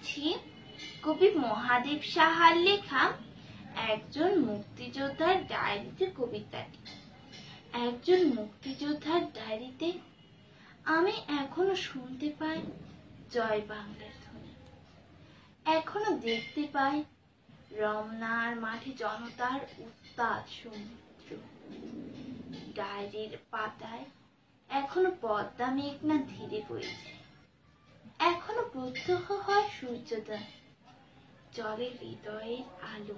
পড়ছি কবি মহাদেব সাহার লেখা একজন মুক্তিযোদ্ধার ডায়েরিতে কবিতাটি। একজন মুক্তিযোদ্ধার ডায়েরিতে আমি এখনো শুনতে পাই জয় বাংলার ধ্বনি, এখনো দেখতে পাই রমনার মাঠে জনতার উত্তাল সমুদ্র। ডায়েরির পাতায় এখনো পদ্মা মেঘনা ধীরে বইছে, এখনো প্রত্যহ হয় সূর্যোদয়, জলে হৃদয়ের আলো।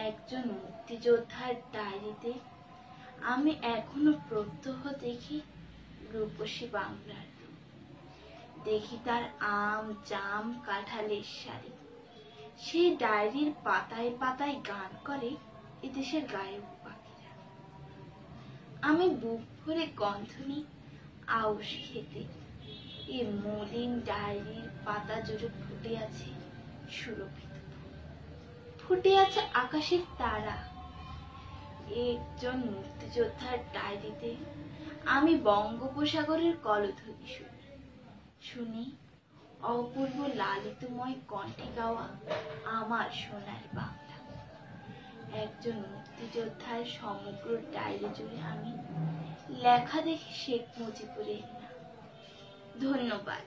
একজন মুক্তিযোদ্ধার ডায়েরিতে আমি এখনো প্রত্যহ দেখি রূপসী বাংলার রূপ, দেখি তার আম জাম কাঁঠালের শাড়ি। সেই ডায়েরির পাতায় পাতায় গান করে এদেশের গায়ক পাখিরা। আমি বুক ভরে গন্ধ নিই আউশ খেতে, এই মলিন ডায়েরির পাতা জুড়ে ফুটে আছে সুরভিত ফুল, ফুটে আছে আকাশের তারা। একজন মুক্তিযোদ্ধার ডায়েরিতে আমি বঙ্গোপসাগরের কলধ্বনি শুনি অপূর্ব লালিতময় কণ্ঠে গাওয়া আমার সোনার বাংলা। একজন মুক্তিযোদ্ধার সমগ্র ডায়েরি জুড়ে আমি লেখা দেখি শেখ মুজিবুরের নাম। ধন্যবাদ।